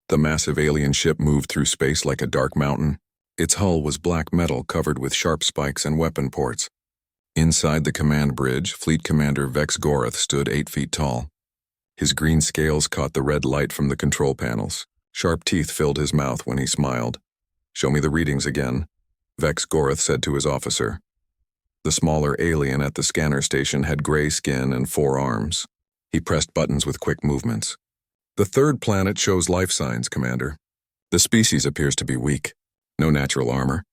The massive alien ship moved through space like a dark mountain. Its hull was black metal covered with sharp spikes and weapon ports. Inside the command bridge, Fleet Commander Vex Gorath stood 8 feet tall. His green scales caught the red light from the control panels. Sharp teeth filled his mouth when he smiled. "Show me the readings again," Vex Gorath said to his officer. The smaller alien at the scanner station had gray skin and 4 arms. He pressed buttons with quick movements. "The third planet shows life signs, Commander. The species appears to be weak. No natural armor.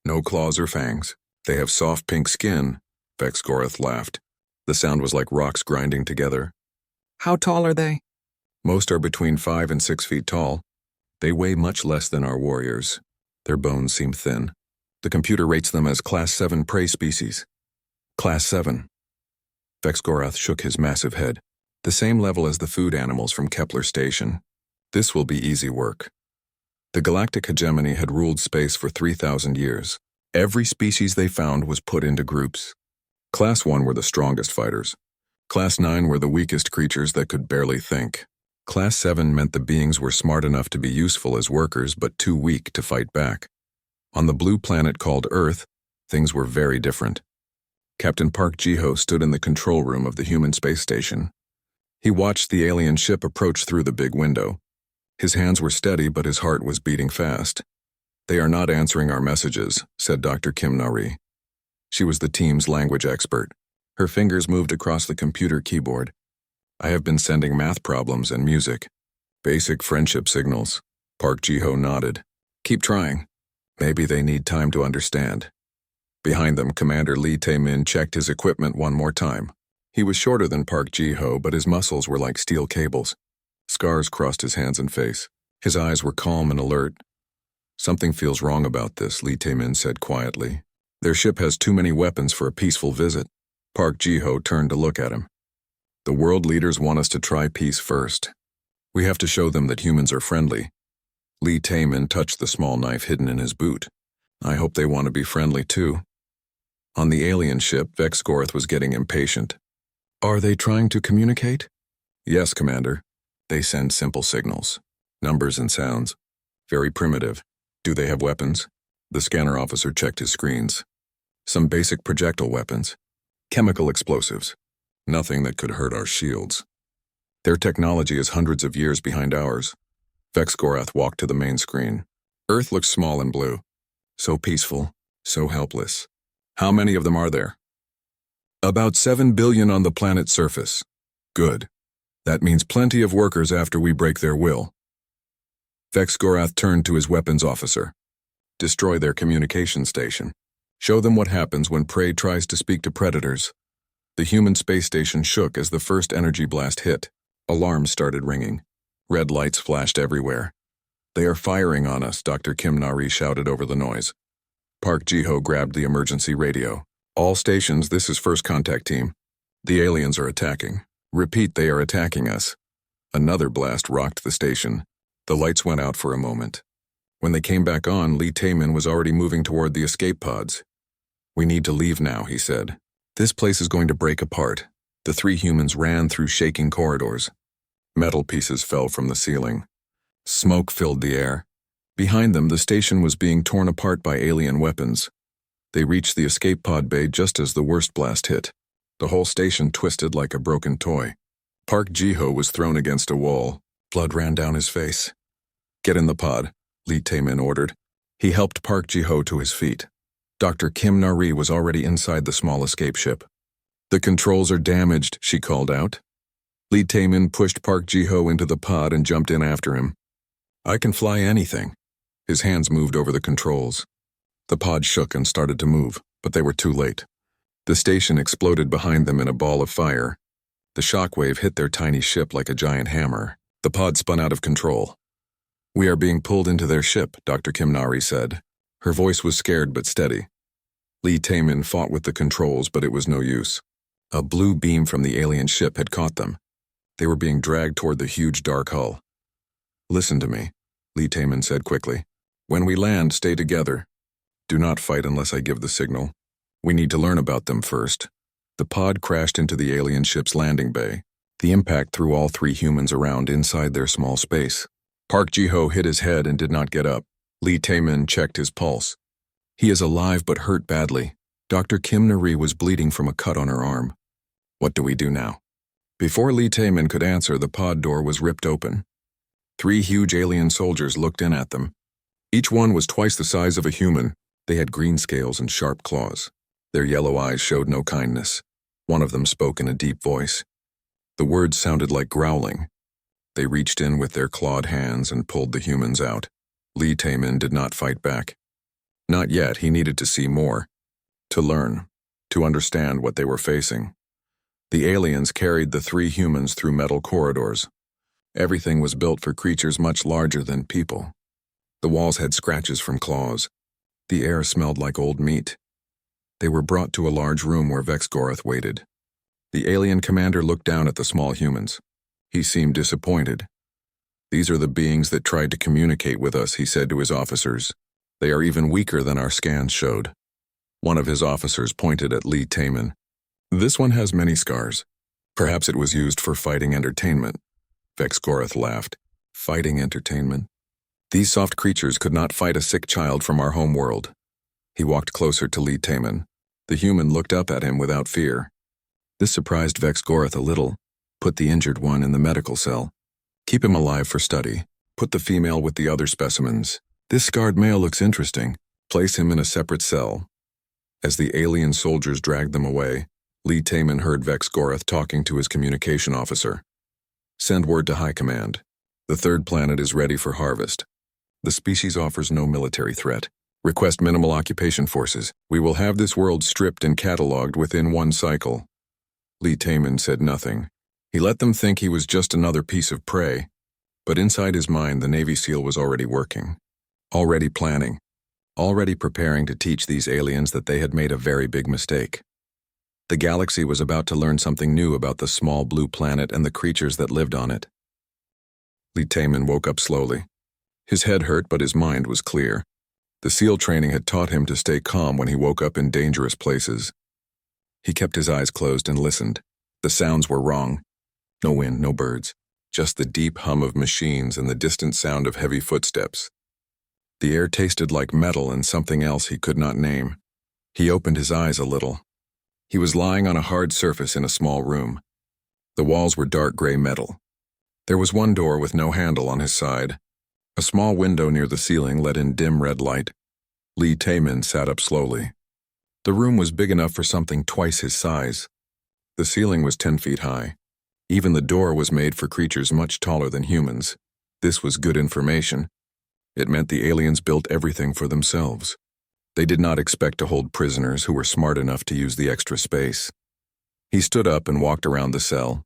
No claws or fangs. They have soft pink skin," Vex Gorath laughed. The sound was like rocks grinding together. How tall are they? "Most are between 5 and 6 feet tall. They weigh much less than our warriors. Their bones seem thin. The computer rates them as Class 7 prey species." "Class 7. Vex Gorath shook his massive head. "The same level as the food animals from Kepler Station. This will be easy work." The Galactic hegemony had ruled space for 3,000 years. Every species they found was put into groups. Class 1 were the strongest fighters. Class 9 were the weakest creatures that could barely think. Class 7 meant the beings were smart enough to be useful as workers but too weak to fight back. On the blue planet called Earth, things were very different. Captain Park Ji-ho stood in the control room of the human space station. He watched the alien ship approach through the big window. His hands were steady, but his heart was beating fast. "They are not answering our messages," said Dr. Kim Na-ri. She was the team's language expert. Her fingers moved across the computer keyboard. "I have been sending math problems and music. Basic friendship signals." Park Ji-ho nodded. "Keep trying. Maybe they need time to understand." Behind them, Commander Lee Tae-min checked his equipment one more time. He was shorter than Park Ji-ho, but his muscles were like steel cables. Scars crossed his hands and face. His eyes were calm and alert. "Something feels wrong about this," Lee Tae-min said quietly. "Their ship has too many weapons for a peaceful visit." Park Ji-ho turned to look at him. "The world leaders want us to try peace first. We have to show them that humans are friendly." Lee Tae-min touched the small knife hidden in his boot. "I hope they want to be friendly too." On the alien ship, Vex Gorath was getting impatient. "Are they trying to communicate?" "Yes, Commander. They send simple signals. Numbers and sounds. Very primitive. Do they have weapons?" The scanner officer checked his screens. "Some basic projectile weapons. Chemical explosives. Nothing that could hurt our shields. Their technology is hundreds of years behind ours." Vex Gorath walked to the main screen. "Earth looks small and blue. So peaceful, so helpless. How many of them are there?" "About 7 billion on the planet's surface." "Good. That means plenty of workers after we break their will." Vex Gorath turned to his weapons officer. "Destroy their communication station. Show them what happens when prey tries to speak to predators." The human space station shook as the first energy blast hit. Alarms started ringing. Red lights flashed everywhere. "They are firing on us," Dr. Kim Na-ri shouted over the noise. Park Ji-ho grabbed the emergency radio. "All stations, this is First Contact Team. The aliens are attacking. Repeat, they are attacking us." Another blast rocked the station. The lights went out for a moment. When they came back on, Lee Tae-min was already moving toward the escape pods. "We need to leave now," he said. "This place is going to break apart." The 3 humans ran through shaking corridors. Metal pieces fell from the ceiling. Smoke filled the air. Behind them, the station was being torn apart by alien weapons. They reached the escape pod bay just as the worst blast hit. The whole station twisted like a broken toy. Park Ji-ho was thrown against a wall. Blood ran down his face. "Get in the pod," Lee Tae-min ordered. He helped Park Ji-ho to his feet. Dr. Kim Na-ri was already inside the small escape ship. "The controls are damaged," she called out. Lee Tae-min pushed Park Ji-ho into the pod and jumped in after him. "I can fly anything." His hands moved over the controls. The pod shook and started to move, but they were too late. The station exploded behind them in a ball of fire. The shockwave hit their tiny ship like a giant hammer. The pod spun out of control. "We are being pulled into their ship," Dr. Kim Na-ri said. Her voice was scared but steady. Lee Tae-min fought with the controls, but it was no use. A blue beam from the alien ship had caught them. They were being dragged toward the huge dark hull. "Listen to me," Lee Tae-min said quickly. "When we land, stay together. Do not fight unless I give the signal. We need to learn about them first." The pod crashed into the alien ship's landing bay. The impact threw all 3 humans around inside their small space. Park Ji-ho hit his head and did not get up. Lee Tae-min checked his pulse. He is alive but hurt badly. Dr. Kim Nari was bleeding from a cut on her arm. What do we do now? Before Lee Tae-min could answer, the pod door was ripped open. 3 huge alien soldiers looked in at them. Each one was twice the size of a human. They had green scales and sharp claws. Their yellow eyes showed no kindness. One of them spoke in a deep voice. The words sounded like growling. They reached in with their clawed hands and pulled the humans out. Lee Tae-min did not fight back. Not yet, he needed to see more. To learn. To understand what they were facing. The aliens carried the 3 humans through metal corridors. Everything was built for creatures much larger than people. The walls had scratches from claws. The air smelled like old meat. They were brought to a large room where Vex Gorath waited. The alien commander looked down at the small humans. He seemed disappointed. "These are the beings that tried to communicate with us," he said to his officers. "They are even weaker than our scans showed." One of his officers pointed at Lee Tae-min. "This one has many scars. Perhaps it was used for fighting entertainment." Vex Gorath laughed. "Fighting entertainment? These soft creatures could not fight a sick child from our home world." He walked closer to Lee Tae-min. The human looked up at him without fear. This surprised Vex Gorath a little. "Put the injured one in the medical cell. Keep him alive for study. Put the female with the other specimens. This scarred male looks interesting. Place him in a separate cell." As the alien soldiers dragged them away, Lee Tae-min heard Vex Gorath talking to his communication officer. "Send word to High Command. The 3rd planet is ready for harvest. The species offers no military threat. Request minimal occupation forces. We will have this world stripped and catalogued within 1 cycle." Lee Tae-min said nothing. He let them think he was just another piece of prey. But inside his mind, the Navy SEAL was already working. Already planning. Already preparing to teach these aliens that they had made a very big mistake. The galaxy was about to learn something new about the small blue planet and the creatures that lived on it. Lee Tae-min woke up slowly. His head hurt, but his mind was clear. The SEAL training had taught him to stay calm when he woke up in dangerous places. He kept his eyes closed and listened. The sounds were wrong. No wind, no birds. Just the deep hum of machines and the distant sound of heavy footsteps. The air tasted like metal and something else he could not name. He opened his eyes a little. He was lying on a hard surface in a small room. The walls were dark gray metal. There was one door with no handle on his side. A small window near the ceiling let in dim red light. Lee Tae-min sat up slowly. The room was big enough for something twice his size. The ceiling was 10 feet high. Even the door was made for creatures much taller than humans. This was good information. It meant the aliens built everything for themselves. They did not expect to hold prisoners who were smart enough to use the extra space. He stood up and walked around the cell.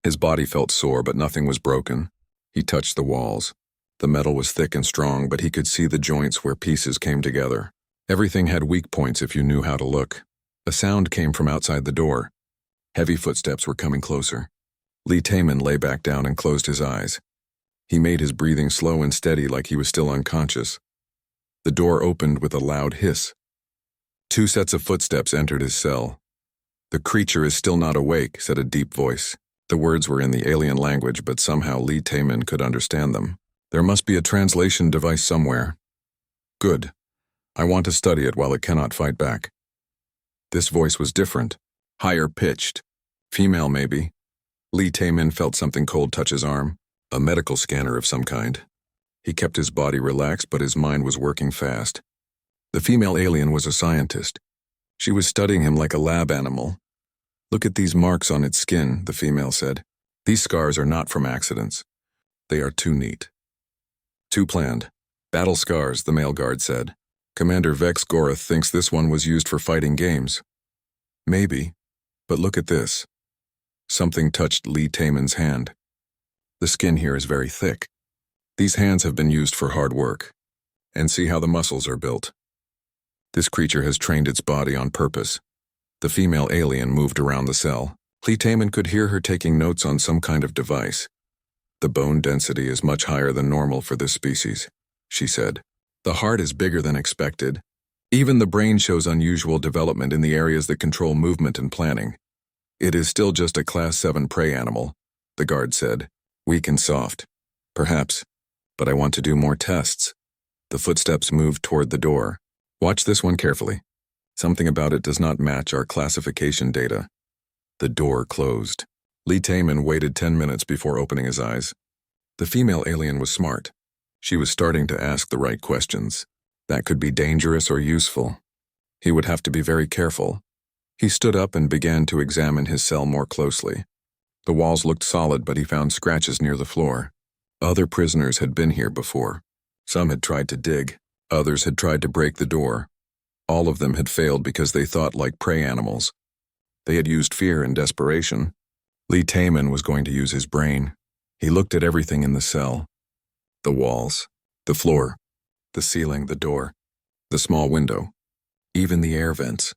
His body felt sore, but nothing was broken. He touched the walls. The metal was thick and strong, but he could see the joints where pieces came together. Everything had weak points if you knew how to look. A sound came from outside the door. Heavy footsteps were coming closer. Lee Tae-min lay back down and closed his eyes. He made his breathing slow and steady like he was still unconscious. The door opened with a loud hiss. 2 sets of footsteps entered his cell. "The creature is still not awake," said a deep voice. The words were in the alien language, but somehow Lee Tae-min could understand them. "There must be a translation device somewhere." "Good. I want to study it while it cannot fight back." This voice was different, higher pitched. Female, maybe. Lee Tae-min felt something cold touch his arm. A medical scanner of some kind. He kept his body relaxed, but his mind was working fast. The female alien was a scientist. She was studying him like a lab animal. "Look at these marks on its skin," the female said. "These scars are not from accidents. They are too neat. Too planned. Battle scars," the male guard said. "Commander Vex Gorath thinks this one was used for fighting games." "Maybe, but look at this." Something touched Lee Tae-min's hand. "The skin here is very thick. These hands have been used for hard work. And see how the muscles are built. This creature has trained its body on purpose." The female alien moved around the cell. Lee Tae-min could hear her taking notes on some kind of device. "The bone density is much higher than normal for this species," she said. "The heart is bigger than expected. Even the brain shows unusual development in the areas that control movement and planning. It is still just a Class 7 prey animal," the guard said. "Weak and soft. Perhaps. But I want to do more tests. The footsteps moved toward the door. Watch this one carefully. Something about it does not match our classification data. The door closed. Lee Taman waited 10 minutes before opening his eyes. The female alien was smart. She was starting to ask the right questions. That could be dangerous or useful. He would have to be very careful. He stood up and began to examine his cell more closely. The walls looked solid, but he found scratches near the floor. Other prisoners had been here before. Some had tried to dig. Others had tried to break the door. All of them had failed because they thought like prey animals. They had used fear and desperation. Lee Taman was going to use his brain. He looked at everything in the cell. The walls, the floor, the ceiling, the door, the small window, even the air vents.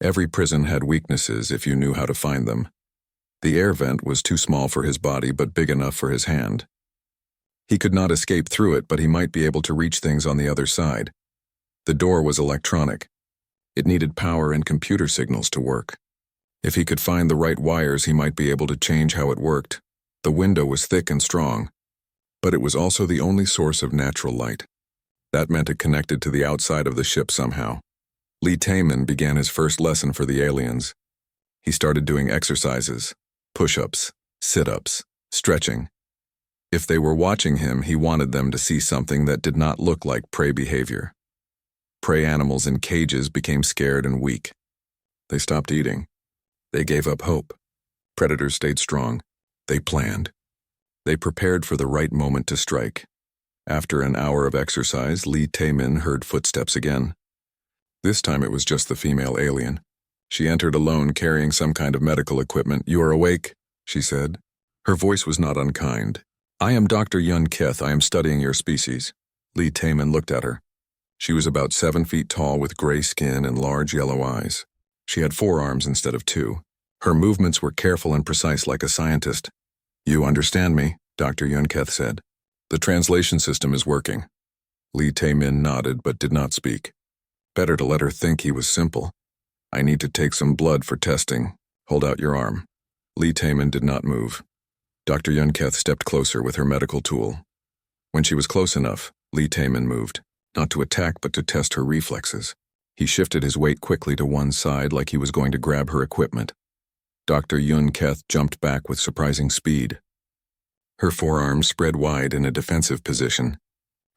Every prison had weaknesses if you knew how to find them. The air vent was too small for his body but big enough for his hand. He could not escape through it, but he might be able to reach things on the other side. The door was electronic. It needed power and computer signals to work. If he could find the right wires, he might be able to change how it worked. The window was thick and strong, but it was also the only source of natural light. That meant it connected to the outside of the ship somehow. Lee Taman began his first lesson for the aliens. He started doing exercises, push-ups, sit-ups, stretching. If they were watching him, he wanted them to see something that did not look like prey behavior. Prey animals in cages became scared and weak. They stopped eating. They gave up hope. Predators stayed strong. They planned. They prepared for the right moment to strike. After an hour of exercise, Lee Taman heard footsteps again. This time it was just the female alien. She entered alone, carrying some kind of medical equipment. "You are awake," she said. Her voice was not unkind. "I am Dr. Yun Keth. I am studying your species." Lee Taman looked at her. She was about 7 feet tall with gray skin and large yellow eyes. She had 4 arms instead of 2. Her movements were careful and precise like a scientist. "You understand me," Dr. Yun Keth said. "The translation system is working." Lee Taman nodded but did not speak. Better to let her think he was simple. "I need to take some blood for testing. Hold out your arm." Lee Taman did not move. Dr. Yun Keth stepped closer with her medical tool. When she was close enough, Lee Taman moved, not to attack but to test her reflexes. He shifted his weight quickly to one side like he was going to grab her equipment. Dr. Yun Keth jumped back with surprising speed. Her forearms spread wide in a defensive position.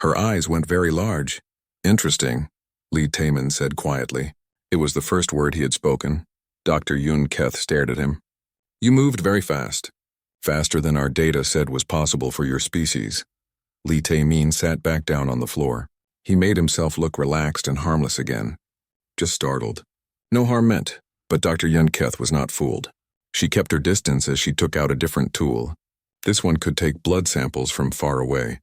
Her eyes went very large. "Interesting," Lee Taman said quietly. It was the first word he had spoken. Dr. Yun Keth stared at him. "You moved very fast. Faster than our data said was possible for your species." Lee Taman sat back down on the floor. He made himself look relaxed and harmless again. Just startled. No harm meant, but Dr. Yun Keth was not fooled. She kept her distance as she took out a different tool. This one could take blood samples from far away.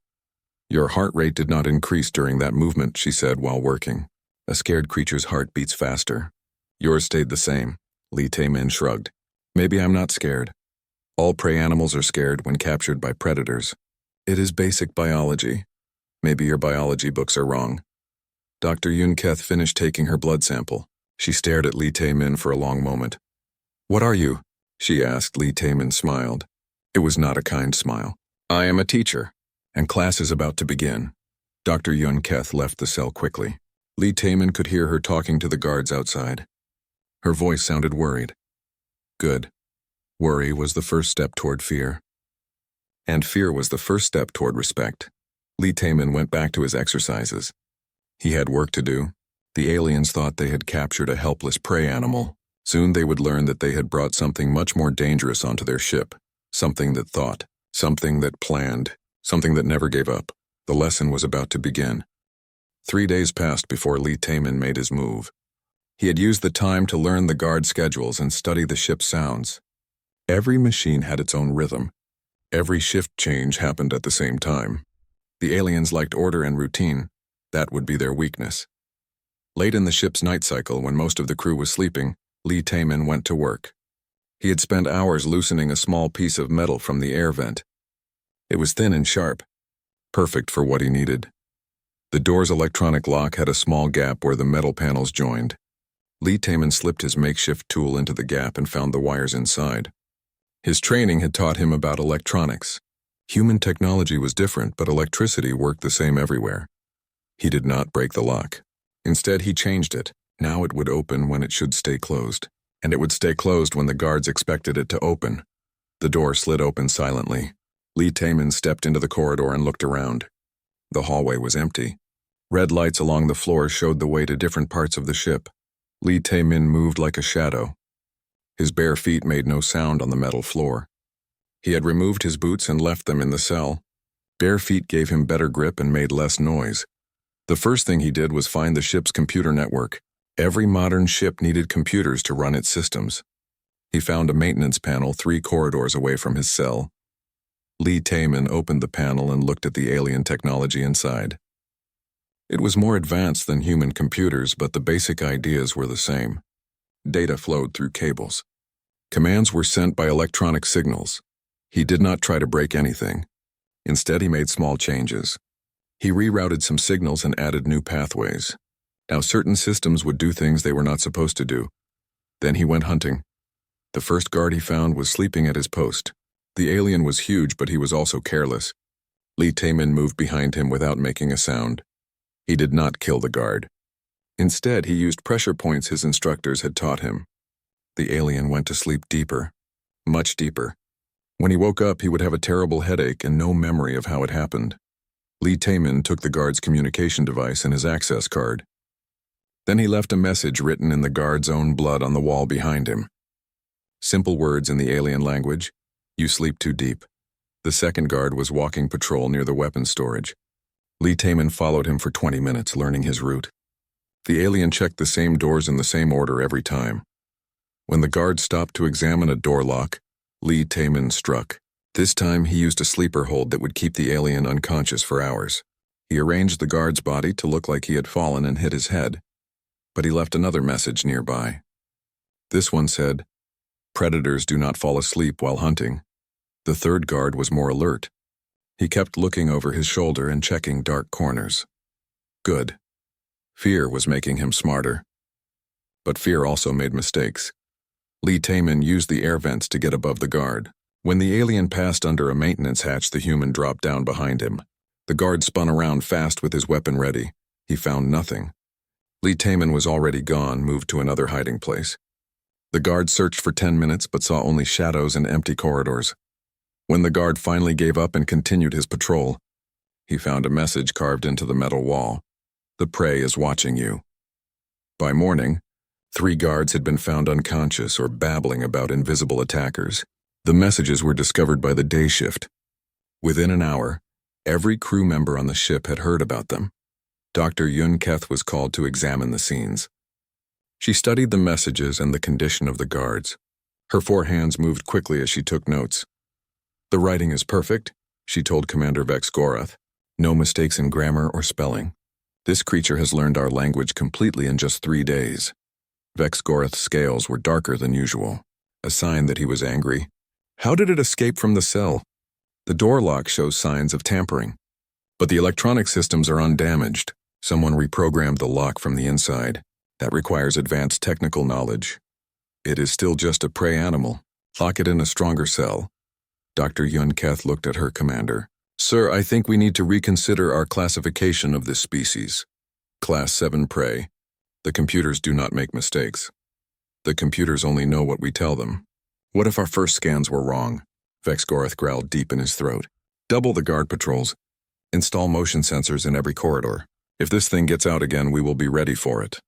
"Your heart rate did not increase during that movement," she said while working. "A scared creature's heart beats faster." "Yours stayed the same," Lee Taman shrugged. "Maybe I'm not scared. All prey animals are scared when captured by predators. It is basic biology. Maybe your biology books are wrong." Dr. Yun Keth finished taking her blood sample. She stared at Lee Taman for a long moment. "What are you?" she asked. Lee Taman smiled. It was not a kind smile. "I am a teacher, and class is about to begin." Dr. Yun Keth left the cell quickly. Lee Taman could hear her talking to the guards outside. Her voice sounded worried. Good. Worry was the first step toward fear. And fear was the first step toward respect. Lee Taman went back to his exercises. He had work to do. The aliens thought they had captured a helpless prey animal. Soon they would learn that they had brought something much more dangerous onto their ship. Something that thought, something that planned, something that never gave up. The lesson was about to begin. 3 days passed before Lee Taman made his move. He had used the time to learn the guard schedules and study the ship's sounds. Every machine had its own rhythm. Every shift change happened at the same time. The aliens liked order and routine. That would be their weakness. Late in the ship's night cycle, when most of the crew was sleeping, Lee Taman went to work. He had spent hours loosening a small piece of metal from the air vent. It was thin and sharp, perfect for what he needed. The door's electronic lock had a small gap where the metal panels joined. Lee Taman slipped his makeshift tool into the gap and found the wires inside. His training had taught him about electronics. Human technology was different, but electricity worked the same everywhere. He did not break the lock. Instead, he changed it. Now it would open when it should stay closed, and it would stay closed when the guards expected it to open. The door slid open silently. Lee Taemin stepped into the corridor and looked around. The hallway was empty. Red lights along the floor showed the way to different parts of the ship. Lee Taemin moved like a shadow. His bare feet made no sound on the metal floor. He had removed his boots and left them in the cell. Bare feet gave him better grip and made less noise. The first thing he did was find the ship's computer network. Every modern ship needed computers to run its systems. He found a maintenance panel 3 corridors away from his cell. Lee Taemin opened the panel and looked at the alien technology inside. It was more advanced than human computers, but the basic ideas were the same. Data flowed through cables. Commands were sent by electronic signals. He did not try to break anything. Instead, he made small changes. He rerouted some signals and added new pathways. Now certain systems would do things they were not supposed to do. Then he went hunting. The first guard he found was sleeping at his post. The alien was huge, but he was also careless. Lee Taemin moved behind him without making a sound. He did not kill the guard. Instead, he used pressure points his instructors had taught him. The alien went to sleep deeper, much deeper. When he woke up, he would have a terrible headache and no memory of how it happened. Lee Taemin took the guard's communication device and his access card. Then he left a message written in the guard's own blood on the wall behind him. Simple words in the alien language: "You sleep too deep." The second guard was walking patrol near the weapons storage. Lee Taemin followed him for 20 minutes, learning his route. The alien checked the same doors in the same order every time. When the guard stopped to examine a door lock, Lee Taemin struck. This time, he used a sleeper hold that would keep the alien unconscious for hours. He arranged the guard's body to look like he had fallen and hit his head. But he left another message nearby. This one said, "Predators do not fall asleep while hunting." The third guard was more alert. He kept looking over his shoulder and checking dark corners. Good. Fear was making him smarter. But fear also made mistakes. Lee Taemin used the air vents to get above the guard. When the alien passed under a maintenance hatch, the human dropped down behind him. The guard spun around fast with his weapon ready. He found nothing. Lee Taemin was already gone, moved to another hiding place. The guard searched for 10 minutes but saw only shadows and empty corridors. When the guard finally gave up and continued his patrol, he found a message carved into the metal wall. "The prey is watching you." By morning, 3 guards had been found unconscious or babbling about invisible attackers. The messages were discovered by the day shift. Within an hour, every crew member on the ship had heard about them. Dr. Yun Keth was called to examine the scenes. She studied the messages and the condition of the guards. Her 4 hands moved quickly as she took notes. "The writing is perfect," she told Commander Vex Gorath. "No mistakes in grammar or spelling. This creature has learned our language completely in just 3 days." Vex Gorath's scales were darker than usual, a sign that he was angry. How did it escape from the cell? The door lock shows signs of tampering. But the electronic systems are undamaged. Someone reprogrammed the lock from the inside. That requires advanced technical knowledge. It is still just a prey animal. Lock it in a stronger cell. Dr. Yun Keth looked at her commander. "Sir, I think we need to reconsider our classification of this species. Class 7 prey. The computers do not make mistakes. The computers only know what we tell them. What if our first scans were wrong?" Vex Gorath growled deep in his throat. "Double the guard patrols. Install motion sensors in every corridor. If this thing gets out again, we will be ready for it."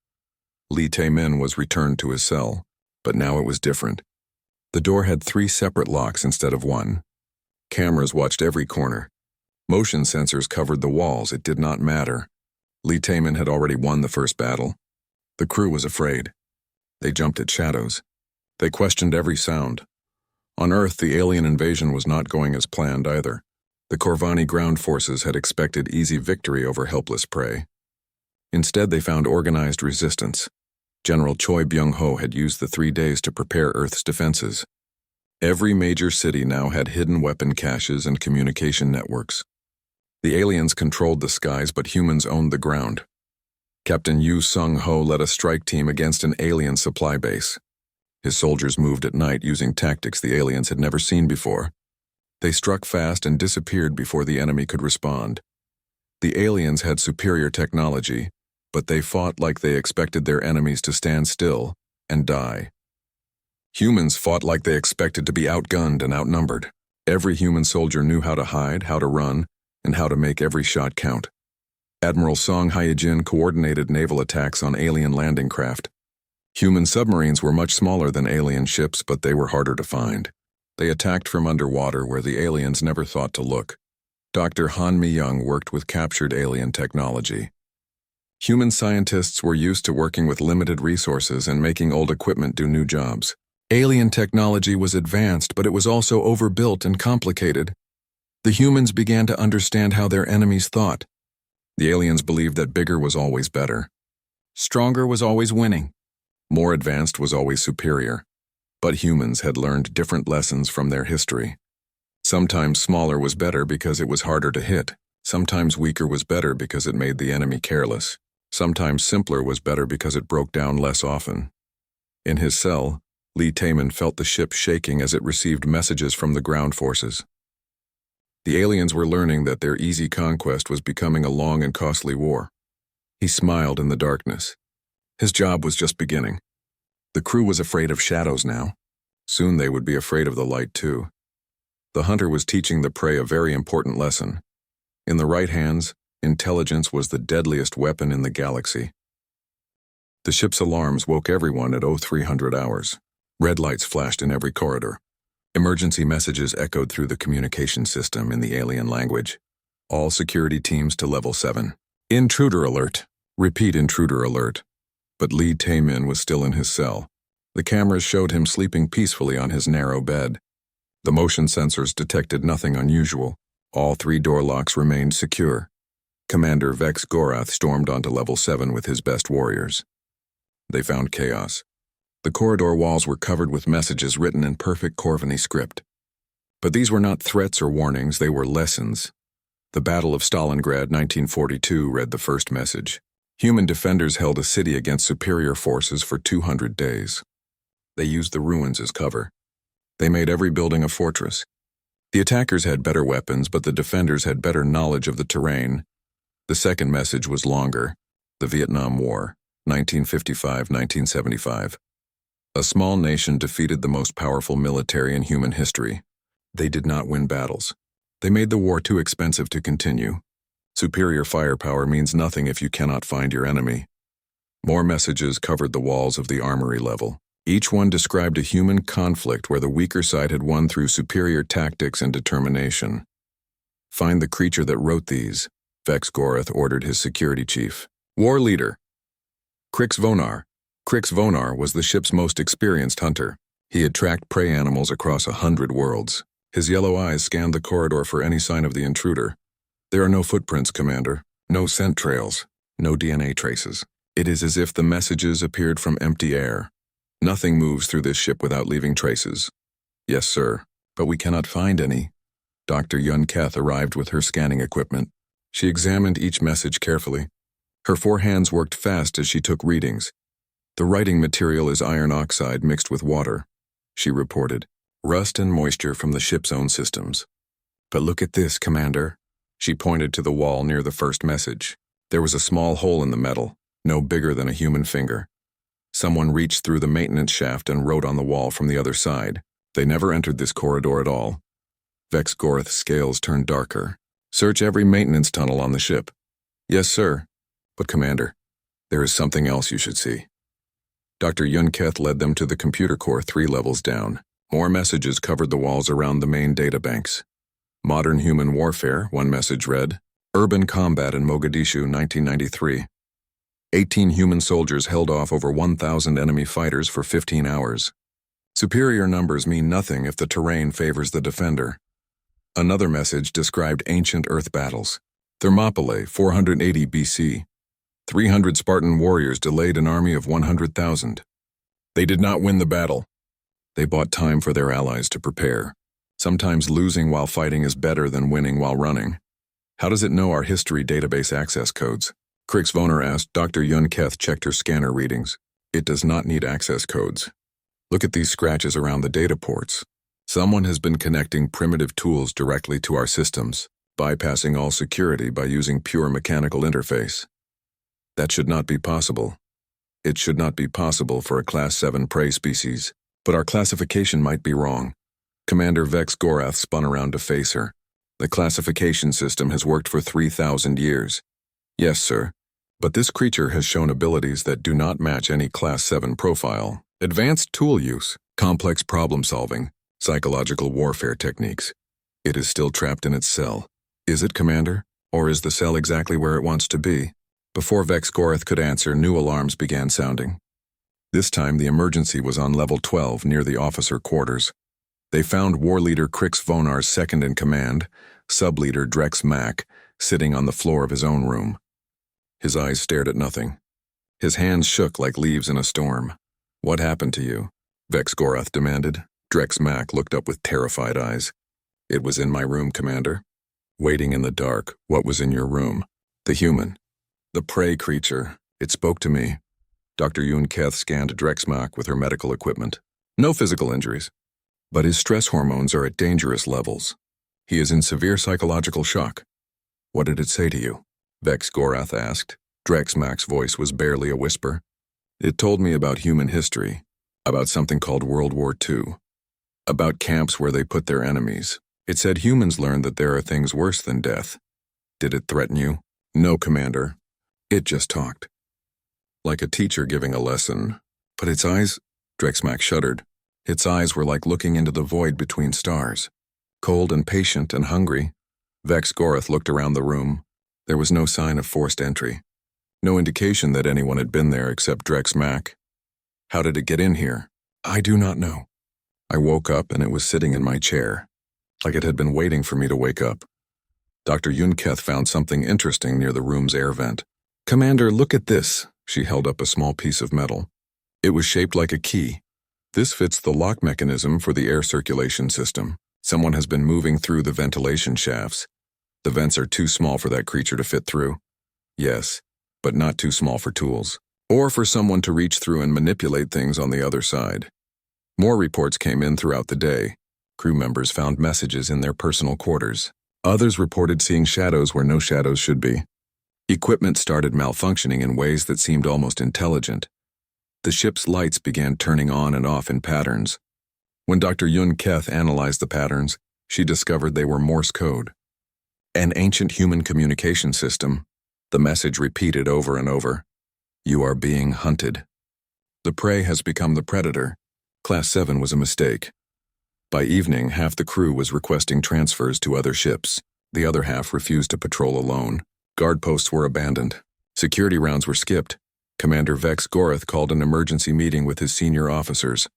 Lee Taemin was returned to his cell, but now it was different. The door had 3 separate locks instead of 1. Cameras watched every corner. Motion sensors covered the walls. It did not matter. Lee Taemin had already won the first battle. The crew was afraid. They jumped at shadows. They questioned every sound. On Earth, the alien invasion was not going as planned either. The Corvani ground forces had expected easy victory over helpless prey. Instead, they found organized resistance. General Choi Byung-ho had used the 3 days to prepare Earth's defenses. Every major city now had hidden weapon caches and communication networks. The aliens controlled the skies, but humans owned the ground. Captain Yu Sung-ho led a strike team against an alien supply base. His soldiers moved at night using tactics the aliens had never seen before. They struck fast and disappeared before the enemy could respond. The aliens had superior technology, but they fought like they expected their enemies to stand still and die. Humans fought like they expected to be outgunned and outnumbered. Every human soldier knew how to hide, how to run, and how to make every shot count. Admiral Song Hyejin coordinated naval attacks on alien landing craft. Human submarines were much smaller than alien ships, but they were harder to find. They attacked from underwater where the aliens never thought to look. Dr. Han Mi-young worked with captured alien technology. Human scientists were used to working with limited resources and making old equipment do new jobs. Alien technology was advanced, but it was also overbuilt and complicated. The humans began to understand how their enemies thought. The aliens believed that bigger was always better. Stronger was always winning. More advanced was always superior. But humans had learned different lessons from their history. Sometimes smaller was better because it was harder to hit. Sometimes weaker was better because it made the enemy careless. Sometimes simpler was better because it broke down less often. In his cell, Lee Taemin felt the ship shaking as it received messages from the ground forces. The aliens were learning that their easy conquest was becoming a long and costly war. He smiled in the darkness. His job was just beginning. The crew was afraid of shadows now. Soon they would be afraid of the light too. The hunter was teaching the prey a very important lesson. In the right hands, intelligence was the deadliest weapon in the galaxy. The ship's alarms woke everyone at 0300 hours. Red lights flashed in every corridor. Emergency messages echoed through the communication system in the alien language. All security teams to level 7. Intruder alert. Repeat intruder alert. But Lee Taemin was still in his cell. The cameras showed him sleeping peacefully on his narrow bed. The motion sensors detected nothing unusual. All 3 door locks remained secure. Commander Vex Gorath stormed onto level 7 with his best warriors. They found chaos. The corridor walls were covered with messages written in perfect Corvini script. But these were not threats or warnings, they were lessons. The Battle of Stalingrad, 1942, read the first message. Human defenders held a city against superior forces for 200 days. They used the ruins as cover. They made every building a fortress. The attackers had better weapons, but the defenders had better knowledge of the terrain. The second message was longer. The Vietnam War, 1955-1975. A small nation defeated the most powerful military in human history. They did not win battles. They made the war too expensive to continue. Superior firepower means nothing if you cannot find your enemy. More messages covered the walls of the armory level. Each one described a human conflict where the weaker side had won through superior tactics and determination. Find the creature that wrote these, Vex Gorath ordered his security chief. War leader. Crix Vonar. Crix Vonar was the ship's most experienced hunter. He had tracked prey animals across 100 worlds. His yellow eyes scanned the corridor for any sign of the intruder. There are no footprints, Commander. No scent trails. No DNA traces. It is as if the messages appeared from empty air. Nothing moves through this ship without leaving traces. Yes, sir, but we cannot find any. Dr. Yun Keth arrived with her scanning equipment. She examined each message carefully. Her 4 hands worked fast as she took readings. The writing material is iron oxide mixed with water, she reported. Rust and moisture from the ship's own systems. But look at this, Commander. She pointed to the wall near the first message. There was a small hole in the metal, no bigger than a human finger. Someone reached through the maintenance shaft and wrote on the wall from the other side. They never entered this corridor at all. Vex Gorath's scales turned darker. Search every maintenance tunnel on the ship. Yes, sir. But, Commander, there is something else you should see. Dr. Yun Keth led them to the computer core 3 levels down. More messages covered the walls around the main databanks. Modern human warfare, one message read. Urban combat in Mogadishu, 1993. 18 human soldiers held off over 1,000 enemy fighters for 15 hours. Superior numbers mean nothing if the terrain favors the defender. Another message described ancient Earth battles. Thermopylae, 480 BC. 300 Spartan warriors delayed an army of 100,000. They did not win the battle. They bought time for their allies to prepare. Sometimes losing while fighting is better than winning while running. How does it know our history database access codes? Crix Vonar asked. Dr. Yun Keth checked her scanner readings. It does not need access codes. Look at these scratches around the data ports. Someone has been connecting primitive tools directly to our systems, bypassing all security by using pure mechanical interface. That should not be possible. It should not be possible for a Class 7 prey species, but our classification might be wrong. Commander Vex Gorath spun around to face her. The classification system has worked for 3,000 years. Yes, sir. But this creature has shown abilities that do not match any Class 7 profile. Advanced tool use, complex problem solving, psychological warfare techniques. It is still trapped in its cell. Is it, Commander? Or is the cell exactly where it wants to be? Before Vex Gorath could answer, new alarms began sounding. This time the emergency was on level 12 near the officer quarters. They found War Leader Crix Vonar's second-in-command, Sub-Leader Drex Mack, sitting on the floor of his own room. His eyes stared at nothing. His hands shook like leaves in a storm. "What happened to you?" Vex Gorath demanded. Drex Mack looked up with terrified eyes. "It was in my room, Commander." "Waiting in the dark, what was in your room?" "The human. The prey creature. It spoke to me." Dr. Yoon Keth scanned Drex Mack with her medical equipment. "No physical injuries. But his stress hormones are at dangerous levels. He is in severe psychological shock." "What did it say to you?" Vex Gorath asked. Drex Mack's voice was barely a whisper. "It told me about human history, about something called World War II, about camps where they put their enemies. It said humans learned that there are things worse than death." "Did it threaten you?" "No, Commander. It just talked. Like a teacher giving a lesson. But its eyes..." Drex Mack shuddered. Its eyes were like looking into the void between stars. Cold and patient and hungry. Vex Gorath looked around the room. There was no sign of forced entry. No indication that anyone had been there except Drex Mack. "How did it get in here?" "I do not know. I woke up and it was sitting in my chair, like it had been waiting for me to wake up." Dr. Yunketh found something interesting near the room's air vent. "Commander, look at this." She held up a small piece of metal. It was shaped like a key. "This fits the lock mechanism for the air circulation system. Someone has been moving through the ventilation shafts. The vents are too small for that creature to fit through." "Yes, but not too small for tools. Or for someone to reach through and manipulate things on the other side." More reports came in throughout the day. Crew members found messages in their personal quarters. Others reported seeing shadows where no shadows should be. Equipment started malfunctioning in ways that seemed almost intelligent. The ship's lights began turning on and off in patterns. When Dr. Yun Keth analyzed the patterns, she discovered they were Morse code. An ancient human communication system. The message repeated over and over. "You are being hunted. The prey has become the predator. Class 7 was a mistake." By evening, half the crew was requesting transfers to other ships. The other half refused to patrol alone. Guard posts were abandoned. Security rounds were skipped. Commander Vex Gorath called an emergency meeting with his senior officers.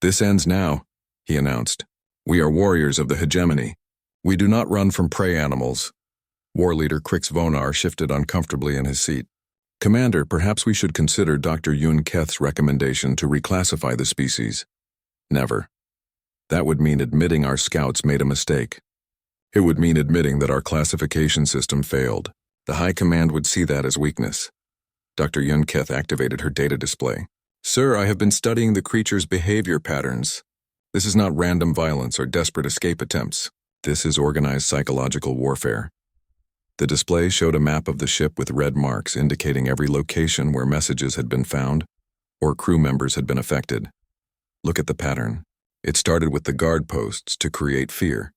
"This ends now," he announced. "We are warriors of the hegemony. We do not run from prey animals." War Leader Crix Vonar shifted uncomfortably in his seat. "Commander, perhaps we should consider Dr. Yoon Keth's recommendation to reclassify the species." "Never. That would mean admitting our scouts made a mistake. It would mean admitting that our classification system failed. The High Command would see that as weakness." Dr. Yoon Keth activated her data display. "Sir, I have been studying the creature's behavior patterns. This is not random violence or desperate escape attempts. This is organized psychological warfare." The display showed a map of the ship with red marks indicating every location where messages had been found or crew members had been affected. "Look at the pattern. It started with the guard posts to create fear,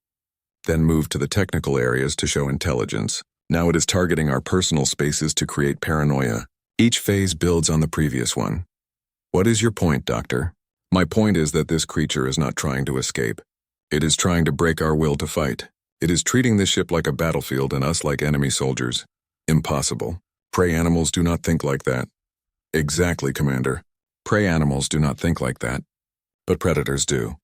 then moved to the technical areas to show intelligence. Now it is targeting our personal spaces to create paranoia. Each phase builds on the previous one." "What is your point, Doctor?" "My point is that this creature is not trying to escape. It is trying to break our will to fight. It is treating this ship like a battlefield and us like enemy soldiers. Impossible. Prey animals do not think like that." "Exactly, Commander. Prey animals do not think like that. But predators do."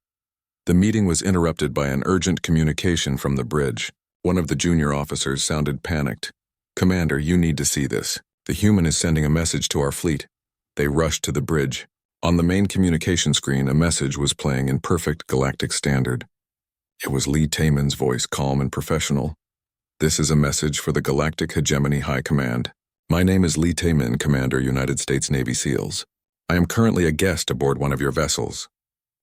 The meeting was interrupted by an urgent communication from the bridge. One of the junior officers sounded panicked. "Commander, you need to see this. The human is sending a message to our fleet." They rushed to the bridge. On the main communication screen, a message was playing in perfect Galactic standard. It was Lee Taman's voice, calm and professional. "This is a message for the Galactic Hegemony High Command. My name is Lee Taman, Commander, United States Navy SEALs. I am currently a guest aboard one of your vessels.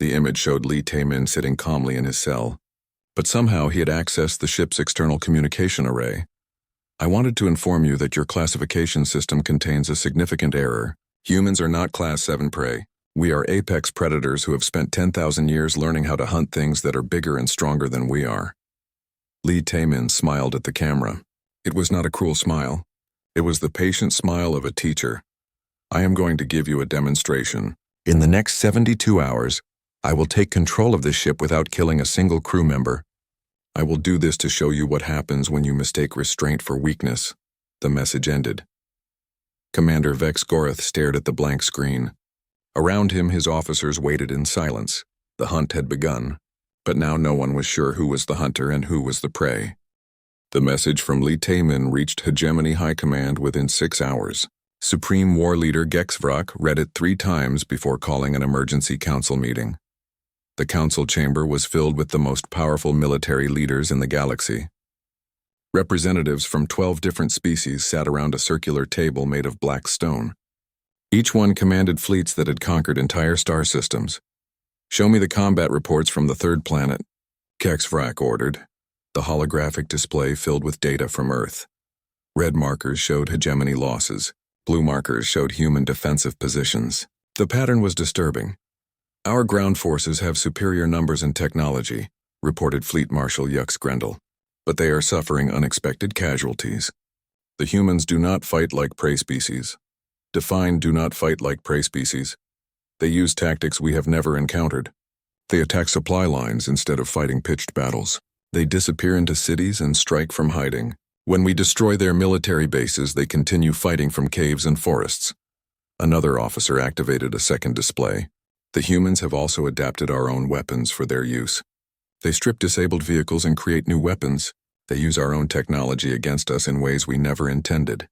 The image showed Lee Tae-min sitting calmly in his cell. But somehow he had accessed the ship's external communication array. I wanted to inform you that your classification system contains a significant error. Humans are not Class 7 prey. We are apex predators who have spent 10,000 years learning how to hunt things that are bigger and stronger than we are. Lee Tae-min smiled at the camera. It was not a cruel smile. It was the patient smile of a teacher. I am going to give you a demonstration. In the next 72 hours, I will take control of this ship without killing a single crew member. I will do this to show you what happens when you mistake restraint for weakness. The message ended. Commander Vex Gorath stared at the blank screen. Around him, his officers waited in silence. The hunt had begun, but now no one was sure who was the hunter and who was the prey. The message from Lee Tae-min reached Hegemony High Command within 6 hours. Supreme War Leader Gexvrak read it 3 times before calling an emergency council meeting. The council chamber was filled with the most powerful military leaders in the galaxy. Representatives from 12 different species sat around a circular table made of black stone. Each one commanded fleets that had conquered entire star systems. Show me the combat reports from the 3rd planet, Gexvrak ordered. The holographic display filled with data from Earth. Red markers showed hegemony losses. Blue markers showed human defensive positions. The pattern was disturbing. Our ground forces have superior numbers and technology, reported Fleet Marshal Yux Grendel, but they are suffering unexpected casualties. The humans do not fight like prey species. Define do not fight like prey species. They use tactics we have never encountered. They attack supply lines instead of fighting pitched battles. They disappear into cities and strike from hiding. When we destroy their military bases, they continue fighting from caves and forests. Another officer activated a second display. The humans have also adapted our own weapons for their use. They strip disabled vehicles and create new weapons. They use our own technology against us in ways we never intended.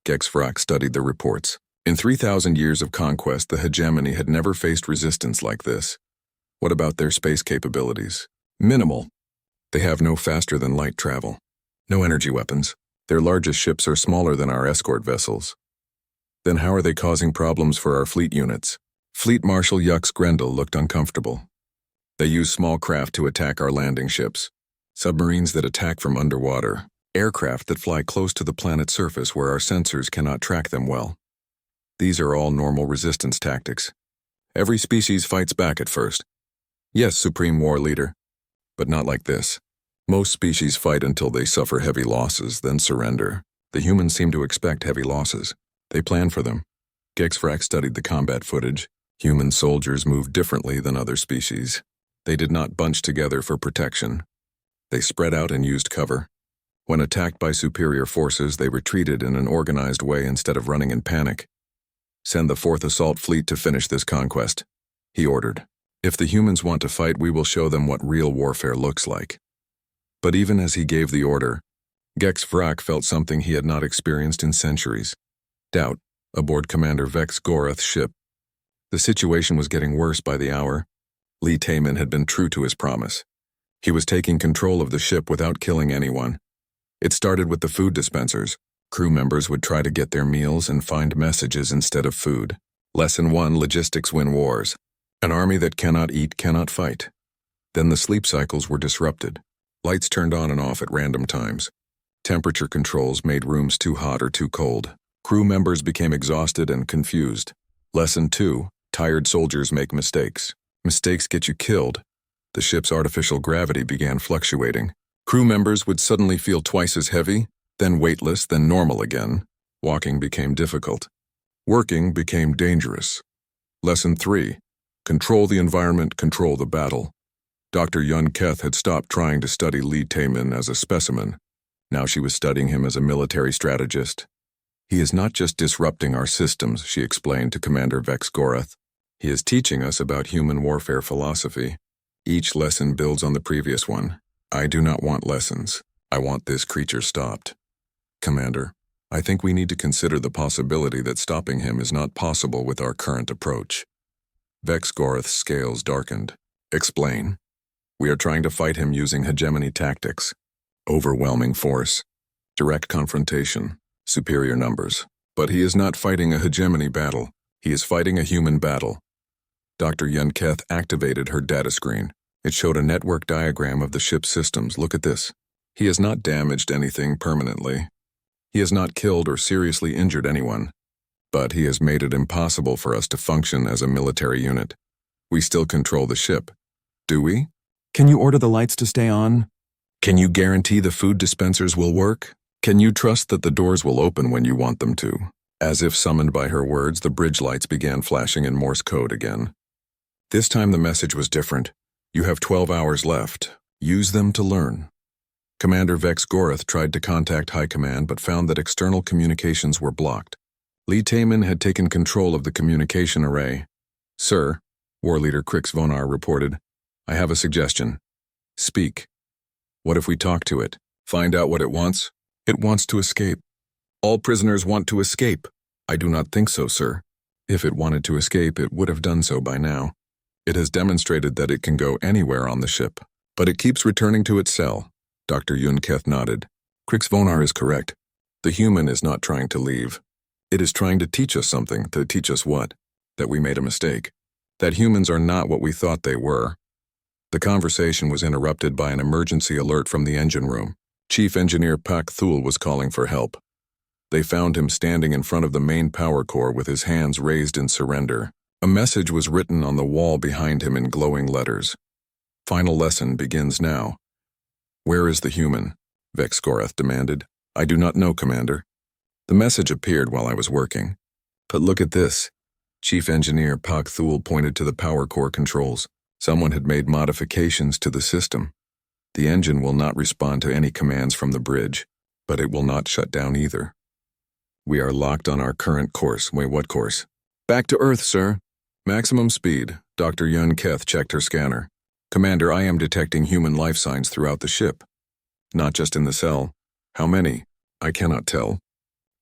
Gexvrak studied the reports. In 3,000 years of conquest, the hegemony had never faced resistance like this. What about their space capabilities? Minimal. They have no faster-than-light travel. No energy weapons. Their largest ships are smaller than our escort vessels. Then how are they causing problems for our fleet units? Fleet Marshal Yux Grendel looked uncomfortable. They use small craft to attack our landing ships. Submarines that attack from underwater. Aircraft that fly close to the planet's surface where our sensors cannot track them well. These are all normal resistance tactics. Every species fights back at first. Yes, Supreme War Leader. But not like this. Most species fight until they suffer heavy losses, then surrender. The humans seem to expect heavy losses. They plan for them. Gexvrak studied the combat footage. Human soldiers moved differently than other species. They did not bunch together for protection. They spread out and used cover. When attacked by superior forces, they retreated in an organized way instead of running in panic. Send the 4th Assault Fleet to finish this conquest, he ordered. If the humans want to fight, we will show them what real warfare looks like. But even as he gave the order, Gexvrak felt something he had not experienced in centuries. Doubt, aboard Commander Vex Gorath's ship. The situation was getting worse by the hour. Lee Tae-min had been true to his promise. He was taking control of the ship without killing anyone. It started with the food dispensers. Crew members would try to get their meals and find messages instead of food. Lesson 1: Logistics win wars. An army that cannot eat cannot fight. Then the sleep cycles were disrupted. Lights turned on and off at random times. Temperature controls made rooms too hot or too cold. Crew members became exhausted and confused. Lesson 2: Tired soldiers make mistakes. Mistakes get you killed. The ship's artificial gravity began fluctuating. Crew members would suddenly feel twice as heavy, then weightless, then normal again. Walking became difficult. Working became dangerous. Lesson 3: Control the environment, control the battle. Dr. Yun Keth had stopped trying to study Lee Tae-min as a specimen. Now she was studying him as a military strategist. He is not just disrupting our systems, she explained to Commander Vex Gorath. He is teaching us about human warfare philosophy. Each lesson builds on the previous one. I do not want lessons. I want this creature stopped. Commander, I think we need to consider the possibility that stopping him is not possible with our current approach. Vex Gorath's scales darkened. Explain. We are trying to fight him using hegemony tactics. Overwhelming force. Direct confrontation. Superior numbers. But he is not fighting a hegemony battle. He is fighting a human battle. Dr. Yunketh activated her data screen. It showed a network diagram of the ship's systems. Look at this. He has not damaged anything permanently. He has not killed or seriously injured anyone. But he has made it impossible for us to function as a military unit. We still control the ship. Do we? Can you order the lights to stay on? Can you guarantee the food dispensers will work? Can you trust that the doors will open when you want them to? As if summoned by her words, the bridge lights began flashing in Morse code again. This time the message was different. You have 12 hours left. Use them to learn. Commander Vex Gorath tried to contact High Command but found that external communications were blocked. Lee Taman had taken control of the communication array. Sir, War Leader Crix Vonar reported, I have a suggestion. Speak. What if we talk to it? Find out what it wants? It wants to escape. All prisoners want to escape. I do not think so, sir. If it wanted to escape, it would have done so by now. It has demonstrated that it can go anywhere on the ship, but it keeps returning to its cell. Dr. Yunketh nodded. Crix Vonar is correct. The human is not trying to leave. It is trying to teach us something. To teach us what? That we made a mistake. That humans are not what we thought they were. The conversation was interrupted by an emergency alert from the engine room. Chief Engineer Pak Thul was calling for help. They found him standing in front of the main power core with his hands raised in surrender. A message was written on the wall behind him in glowing letters. Final lesson begins now. Where is the human? Vex Gorath demanded. I do not know, Commander. The message appeared while I was working. But look at this. Chief Engineer Pak Thul pointed to the power core controls. Someone had made modifications to the system. The engine will not respond to any commands from the bridge, but it will not shut down either. We are locked on our current course. Wait, what course? Back to Earth, sir. Maximum speed. Dr. Yunketh checked her scanner. Commander, I am detecting human life signs throughout the ship. Not just in the cell. How many? I cannot tell.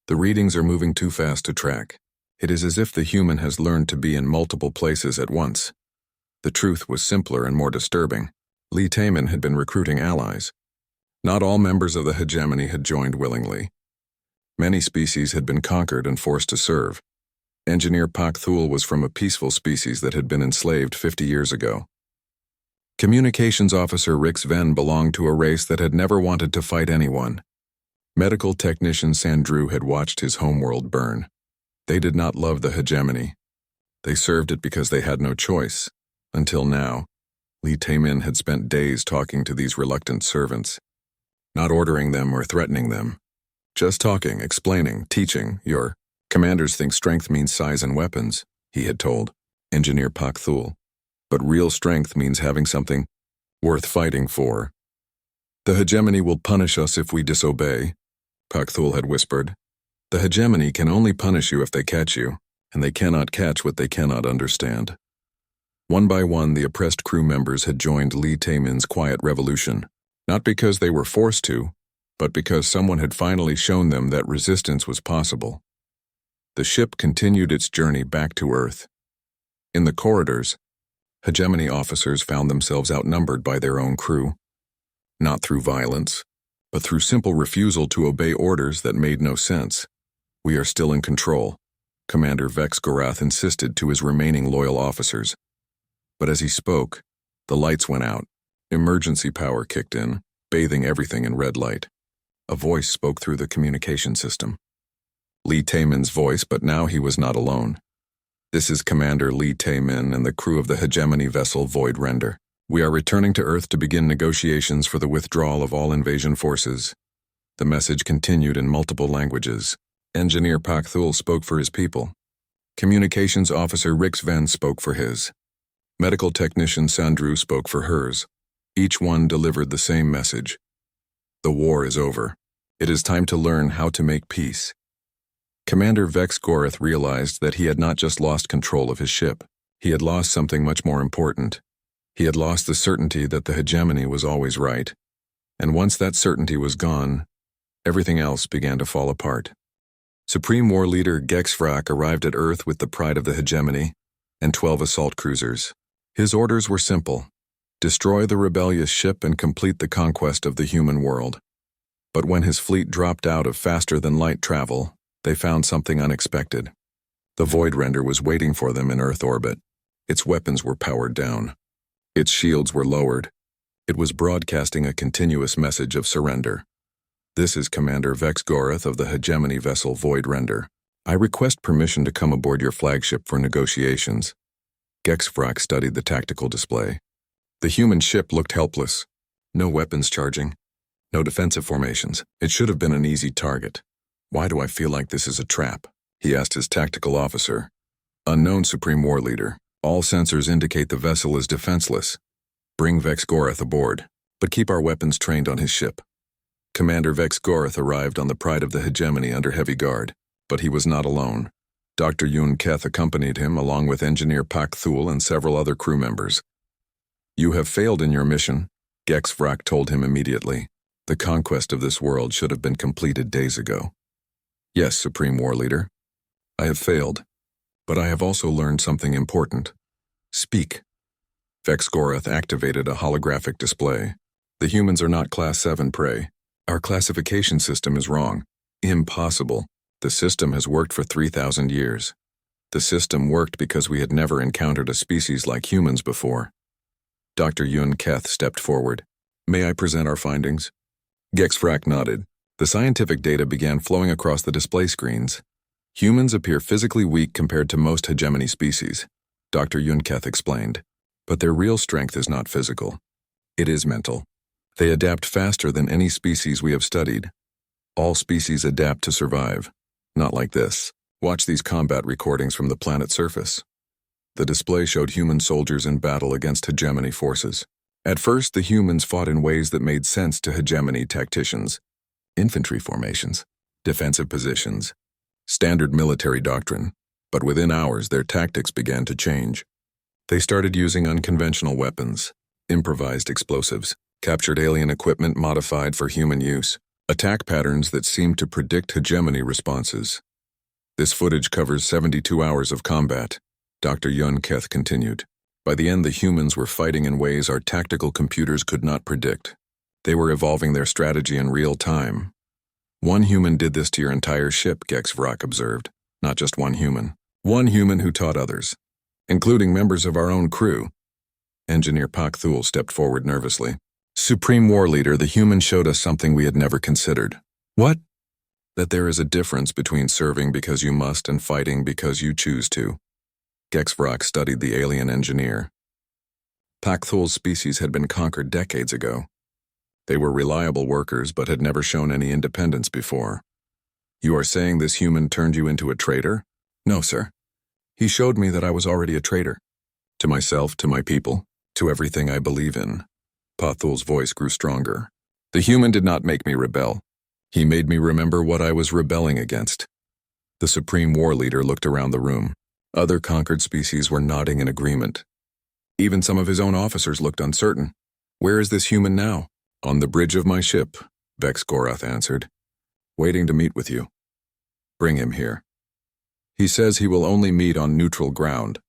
The readings are moving too fast to track. It is as if the human has learned to be in multiple places at once. The truth was simpler and more disturbing. Lee Taman had been recruiting allies. Not all members of the hegemony had joined willingly. Many species had been conquered and forced to serve. Engineer Pak Thul was from a peaceful species that had been enslaved 50 years ago. Communications Officer Rix Ven belonged to a race that had never wanted to fight anyone. Medical technician Sandru had watched his homeworld burn. They did not love the hegemony. They served it because they had no choice. Until now, Lee Taman had spent days talking to these reluctant servants, not ordering them or threatening them. Just talking, explaining, teaching. Your commanders think strength means size and weapons, he had told Engineer Pak Thul. But real strength means having something worth fighting for. The hegemony will punish us if we disobey, Pak Thul had whispered. The hegemony can only punish you if they catch you, and they cannot catch what they cannot understand. One by one, the oppressed crew members had joined Lee Taman's quiet revolution, not because they were forced to, but because someone had finally shown them that resistance was possible. The ship continued its journey back to Earth. In the corridors, hegemony officers found themselves outnumbered by their own crew, not through violence, but through simple refusal to obey orders that made no sense. We are still in control, Commander Vex Gorath insisted to his remaining loyal officers. But as he spoke, the lights went out. Emergency power kicked in, bathing everything in red light. A voice spoke through the communication system. Lee Taman's voice, but now he was not alone. This is Commander Lee Taman and the crew of the hegemony vessel Void Render. We are returning to Earth to begin negotiations for the withdrawal of all invasion forces. The message continued in multiple languages. Engineer Pak Thul spoke for his people. Communications Officer Rix Ven spoke for his. Medical technician Sandru spoke for hers. Each one delivered the same message. The war is over. It is time to learn how to make peace. Commander Vex Gorath realized that he had not just lost control of his ship. He had lost something much more important. He had lost the certainty that the hegemony was always right. And once that certainty was gone, everything else began to fall apart. Supreme War Leader Gexfrak arrived at Earth with the pride of the hegemony and 12 assault cruisers. His orders were simple: destroy the rebellious ship and complete the conquest of the human world. But when his fleet dropped out of faster-than-light travel, they found something unexpected. The Void Render was waiting for them in Earth orbit. Its weapons were powered down. Its shields were lowered. It was broadcasting a continuous message of surrender. "This is Commander Vex Gorath of the hegemony vessel Void Render. I request permission to come aboard your flagship for negotiations." Gexvrak studied the tactical display. The human ship looked helpless. No weapons charging. No defensive formations. It should have been an easy target. "Why do I feel like this is a trap?" he asked his tactical officer. "Unknown Supreme War Leader. All sensors indicate the vessel is defenseless. Bring Vex Gorath aboard, but keep our weapons trained on his ship." Commander Vex Gorath arrived on the Pride of the Hegemony under heavy guard, but he was not alone. Dr. Yun Keth accompanied him along with Engineer Pak Thul and several other crew members. "You have failed in your mission," Gexvrak told him immediately. "The conquest of this world should have been completed days ago." "Yes, Supreme War Leader. I have failed, but I have also learned something important. Speak." Vex Gorath activated a holographic display. "The humans are not Class 7 prey. Our classification system is wrong. Impossible. The system has worked for 3,000 years. The system worked because we had never encountered a species like humans before." Dr. Yun Keth stepped forward. "May I present our findings?" Gexvrak nodded. The scientific data began flowing across the display screens. "Humans appear physically weak compared to most hegemony species," Dr. Yun Keth explained. "But their real strength is not physical. It is mental. They adapt faster than any species we have studied. All species adapt to survive. Not like this. Watch these combat recordings from the planet's surface." The display showed human soldiers in battle against hegemony forces. At first, the humans fought in ways that made sense to hegemony tacticians. Infantry formations, defensive positions, standard military doctrine. But within hours, their tactics began to change. They started using unconventional weapons, improvised explosives, captured alien equipment modified for human use, attack patterns that seemed to predict hegemony responses. "This footage covers 72 hours of combat," Dr. Yun Keth continued. "By the end, the humans were fighting in ways our tactical computers could not predict. They were evolving their strategy in real time. One human did this to your entire ship," Gexvrak observed. "Not just one human. One human who taught others, including members of our own crew." Engineer Pak Thul stepped forward nervously. "Supreme War Leader, the human showed us something we had never considered." "What?" "That there is a difference between serving because you must and fighting because you choose to." Gexvrak studied the alien engineer. Pak Thul's species had been conquered decades ago. They were reliable workers but had never shown any independence before. "You are saying this human turned you into a traitor?" "No, sir. He showed me that I was already a traitor. To myself, to my people, to everything I believe in." Pathul's voice grew stronger. "The human did not make me rebel. He made me remember what I was rebelling against." The Supreme War Leader looked around the room. Other conquered species were nodding in agreement. Even some of his own officers looked uncertain. "Where is this human now?" "On the bridge of my ship," Vex Gorath answered. "Waiting to meet with you." "Bring him here." "He says he will only meet on neutral ground.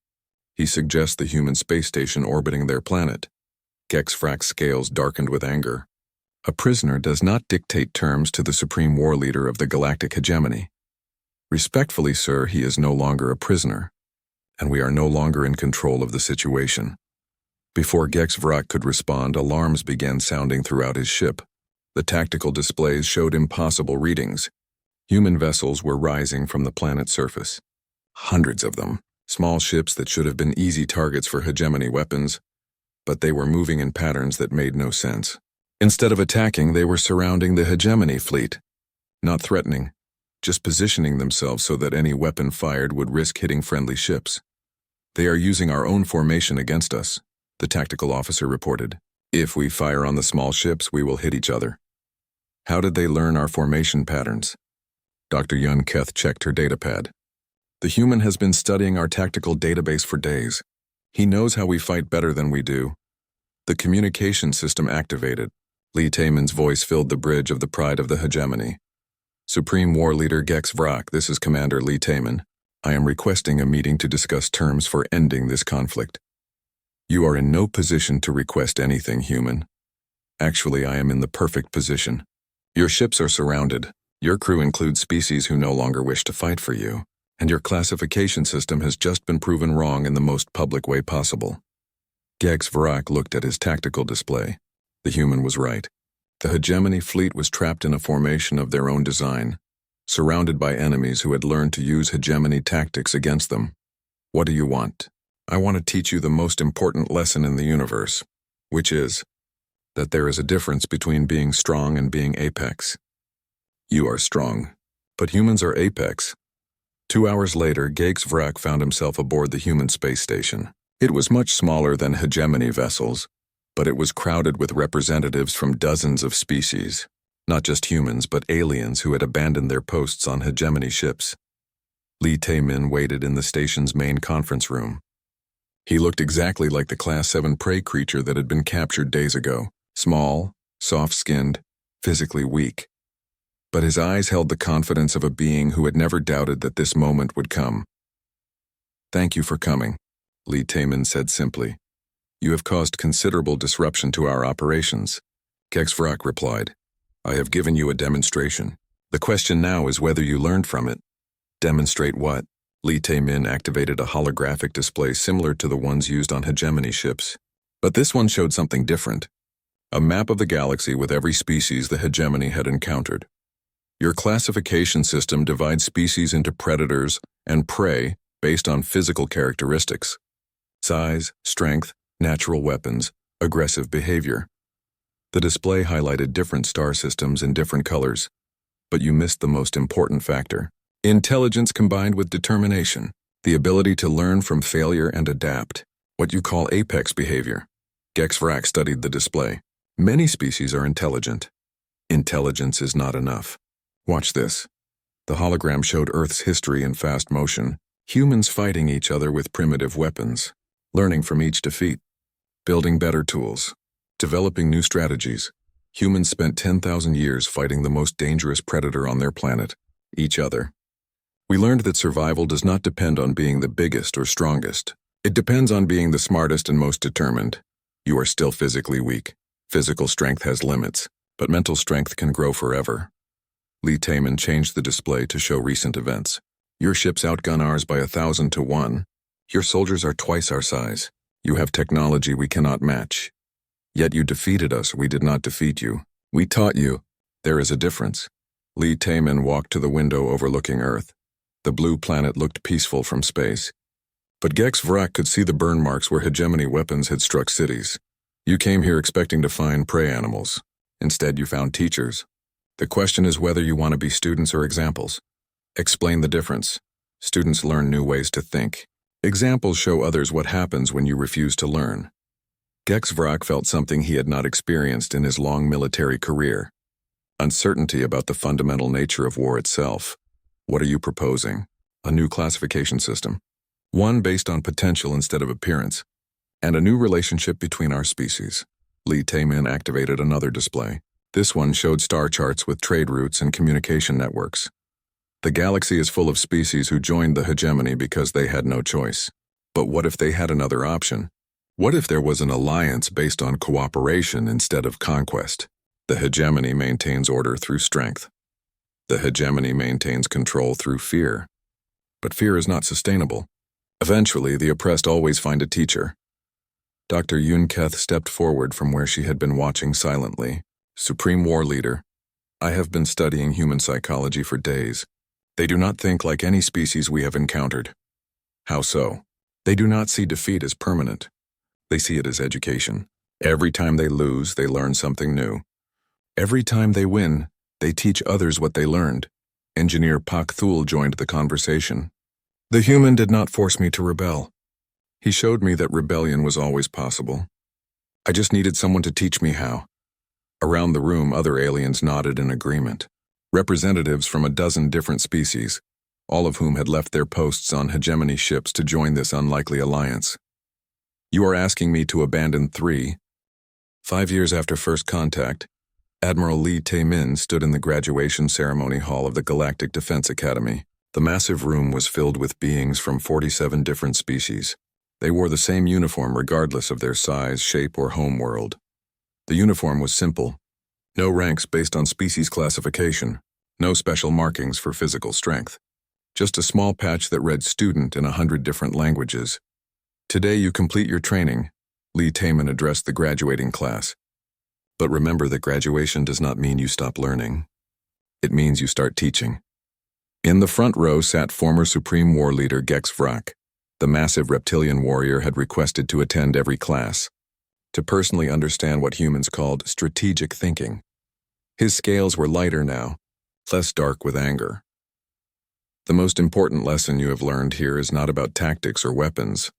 He suggests the human space station orbiting their planet." Gexvrak's scales darkened with anger. "A prisoner does not dictate terms to the Supreme War Leader of the Galactic Hegemony. Respectfully, sir, he is no longer a prisoner, and we are no longer in control of the situation." Before Gexvrak could respond, alarms began sounding throughout his ship. The tactical displays showed impossible readings. Human vessels were rising from the planet's surface. Hundreds of them, small ships that should have been easy targets for hegemony weapons, but they were moving in patterns that made no sense. Instead of attacking, they were surrounding the hegemony fleet. Not threatening, just positioning themselves so that any weapon fired would risk hitting friendly ships. "They are using our own formation against us," the tactical officer reported. "If we fire on the small ships, we will hit each other." "How did they learn our formation patterns?" Dr. Yun Keth checked her datapad. "The human has been studying our tactical database for days. He knows how we fight better than we do." The communication system activated. Lee Taemin's voice filled the bridge of the Pride of the Hegemony. "Supreme War Leader Gexvrak, this is Commander Lee Taemin. I am requesting a meeting to discuss terms for ending this conflict." "You are in no position to request anything, human. Actually, I am in the perfect position. Your ships are surrounded. Your crew includes species who no longer wish to fight for you. and your classification system has just been proven wrong in the most public way possible. HFY looked at his tactical display. The human was right. The hegemony fleet was trapped in a formation of their own design, surrounded by enemies who had learned to use hegemony tactics against them. What do you want? I want to teach you the most important lesson in the universe, which is that there is a difference between being strong and being apex. You are strong, but humans are apex. 2 hours later, HFY found himself aboard the human space station. It was much smaller than hegemony vessels, but it was crowded with representatives from dozens of species, not just humans but aliens who had abandoned their posts on hegemony ships. Lee Tae-min waited in the station's main conference room. He looked exactly like the Class 7 prey creature that had been captured days ago, small, soft-skinned, physically weak. But his eyes held the confidence of a being who had never doubted that this moment would come. "Thank you for coming," Lee Tae-min said simply. "You have caused considerable disruption to our operations." HFY replied, "I have given you a demonstration. The question now is whether you learned from it." "Demonstrate what?" Lee Tae-min activated a holographic display similar to the ones used on hegemony ships. But this one showed something different. A map of the galaxy with every species the hegemony had encountered. Your classification system divides species into predators and prey based on physical characteristics: size, strength, natural weapons, aggressive behavior. The display highlighted different star systems in different colors, but you missed the most important factor: intelligence combined with determination, the ability to learn from failure and adapt, what you call apex behavior. HFY studied the display. Many species are intelligent. Intelligence is not enough. Watch this. The hologram showed Earth's history in fast motion, humans fighting each other with primitive weapons, learning from each defeat, building better tools, developing new strategies. Humans spent 10,000 years fighting the most dangerous predator on their planet, each other. We learned that survival does not depend on being the biggest or strongest. It depends on being the smartest and most determined. You are still physically weak. Physical strength has limits, but mental strength can grow forever. Lee Tae-min changed the display to show recent events. Your ships outgun ours by 1,000 to 1. Your soldiers are twice our size. You have technology we cannot match. Yet you defeated us, we did not defeat you. We taught you. There is a difference. Lee Tae-min walked to the window overlooking Earth. The blue planet looked peaceful from space. But HFY could see the burn marks where hegemony weapons had struck cities. You came here expecting to find prey animals. Instead, you found teachers. The question is whether you want to be students or examples. Explain the difference. Students learn new ways to think. Examples show others what happens when you refuse to learn. HFY felt something he had not experienced in his long military career: uncertainty about the fundamental nature of war itself. What are you proposing? A new classification system. One based on potential instead of appearance. And a new relationship between our species. Lee Tae-min activated another display. This one showed star charts with trade routes and communication networks. The galaxy is full of species who joined the hegemony because they had no choice. But what if they had another option? What if there was an alliance based on cooperation instead of conquest? The hegemony maintains order through strength. The hegemony maintains control through fear. But fear is not sustainable. Eventually, the oppressed always find a teacher. Dr. Yoon-Keth stepped forward from where she had been watching silently. Supreme War Leader, I have been studying human psychology for days. They do not think like any species we have encountered. How so? They do not see defeat as permanent. They see it as education. Every time they lose, they learn something new. Every time they win, they teach others what they learned. Engineer Pak Thul joined the conversation. The human did not force me to rebel. He showed me that rebellion was always possible. I just needed someone to teach me how. Around the room, other aliens nodded in agreement. Representatives from a dozen different species, all of whom had left their posts on hegemony ships to join this unlikely alliance. You are asking me to abandon 3. 5 years after first contact, Admiral Lee Tae-min stood in the graduation ceremony hall of the Galactic Defense Academy. The massive room was filled with beings from 47 different species. They wore the same uniform regardless of their size, shape, or home world. The uniform was simple. No ranks based on species classification. No special markings for physical strength. just a small patch that read student in 100 different languages. Today you complete your training, Lee Taman addressed the graduating class. But remember that graduation does not mean you stop learning. It means you start teaching. In the front row sat former Supreme War Leader Gex Vrak. The massive reptilian warrior had requested to attend every class, to personally understand what humans called strategic thinking. His scales were lighter now, less dark with anger. The most important lesson you have learned here is not about tactics or weapons,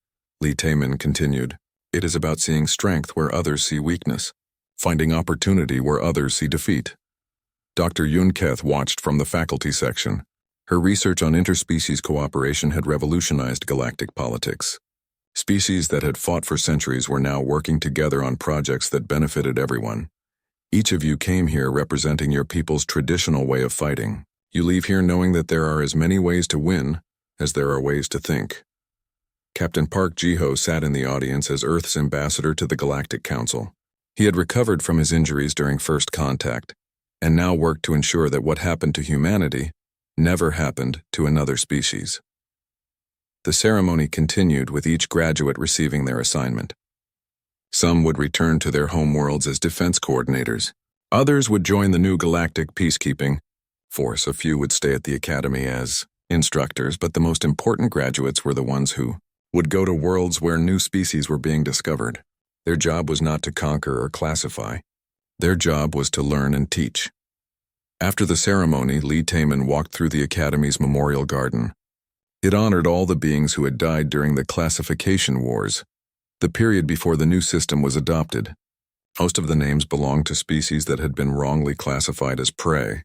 Lee Taman continued. It is about seeing strength where others see weakness, finding opportunity where others see defeat. Dr. Yunketh watched from the faculty section. Her research on interspecies cooperation had revolutionized galactic politics. Species that had fought for centuries were now working together on projects that benefited everyone. Each of you came here representing your people's traditional way of fighting. You leave here knowing that there are as many ways to win as there are ways to think. Captain Park Jiho sat in the audience as Earth's ambassador to the Galactic Council. He had recovered from his injuries during first contact, and now worked to ensure that what happened to humanity never happened to another species. The ceremony continued with each graduate receiving their assignment. Some would return to their homeworlds as defense coordinators. Others would join the new galactic peacekeeping force. A few would stay at the academy as instructors, but the most important graduates were the ones who would go to worlds where new species were being discovered. Their job was not to conquer or classify. Their job was to learn and teach. After the ceremony, Lee Taman walked through the Academy's memorial garden. It honored all the beings who had died during the classification wars, the period before the new system was adopted. Most of the names belonged to species that had been wrongly classified as prey.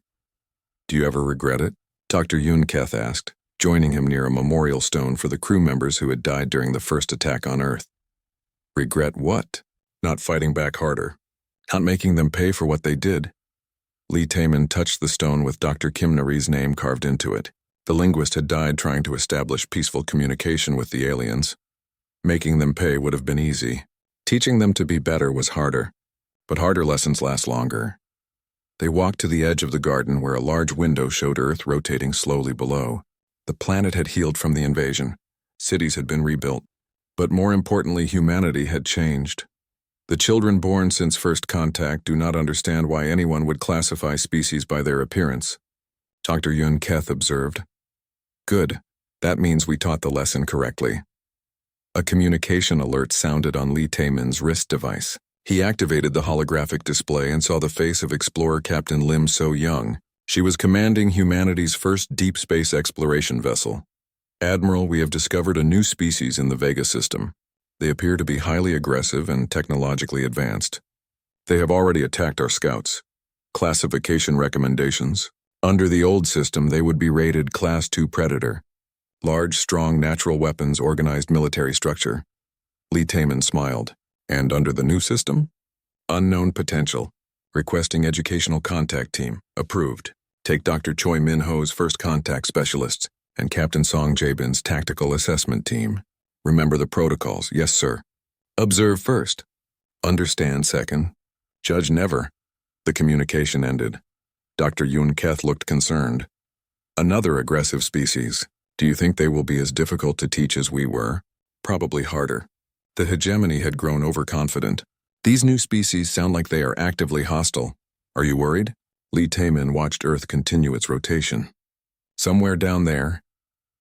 Do you ever regret it? Dr. Yunketh asked, joining him near a memorial stone for the crew members who had died during the first attack on Earth. Regret what? Not fighting back harder. Not making them pay for what they did. Lee Taman touched the stone with Dr. Kimnari's name carved into it. The linguist had died trying to establish peaceful communication with the aliens. Making them pay would have been easy. Teaching them to be better was harder, but harder lessons last longer. They walked to the edge of the garden where a large window showed Earth rotating slowly below. The planet had healed from the invasion. Cities had been rebuilt. But more importantly, humanity had changed. The children born since first contact do not understand why anyone would classify species by their appearance, Dr. Yunketh observed. Good. That means we taught the lesson correctly. A communication alert sounded on Lee Taman's wrist device. He activated the holographic display and saw the face of Explorer Captain Lim So-young. She was commanding humanity's first deep space exploration vessel. Admiral, we have discovered a new species in the Vega system. They appear to be highly aggressive and technologically advanced. They have already attacked our scouts. Classification recommendations. Under the old system, they would be rated Class 2 Predator. Large, strong natural weapons, organized military structure. Lee Taman smiled. And under the new system? Unknown potential. Requesting educational contact team. Approved. Take Dr. Choi Min-ho's first contact specialists and Captain Song Jae-bin's tactical assessment team. Remember the protocols, yes, sir. Observe first. Understand second. Judge never. The communication ended. Dr. Yunketh looked concerned. Another aggressive species. Do you think they will be as difficult to teach as we were? Probably harder. The hegemony had grown overconfident. These new species sound like they are actively hostile. Are you worried? Lee Taman watched Earth continue its rotation. Somewhere down there,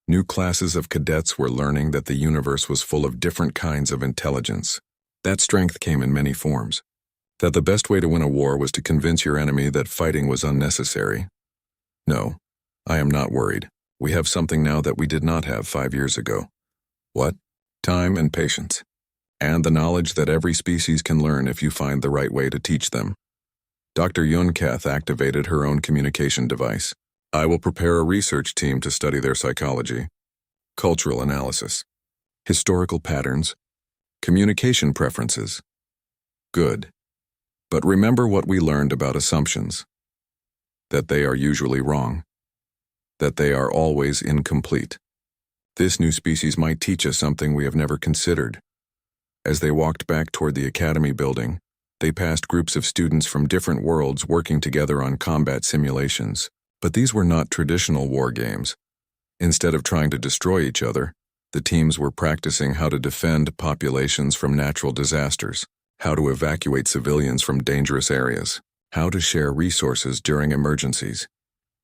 new classes of cadets were learning that the universe was full of different kinds of intelligence. That strength came in many forms. That the best way to win a war was to convince your enemy that fighting was unnecessary. No, I am not worried. We have something now that we did not have 5 years ago. What? Time and patience. And the knowledge that every species can learn if you find the right way to teach them. Dr. Yunketh activated her own communication device. I will prepare a research team to study their psychology, cultural analysis, historical patterns, communication preferences. Good. But remember what we learned about assumptions. That they are usually wrong. That they are always incomplete. This new species might teach us something we have never considered. As they walked back toward the academy building, they passed groups of students from different worlds working together on combat simulations. But these were not traditional war games. Instead of trying to destroy each other, the teams were practicing how to defend populations from natural disasters, how to evacuate civilians from dangerous areas, how to share resources during emergencies.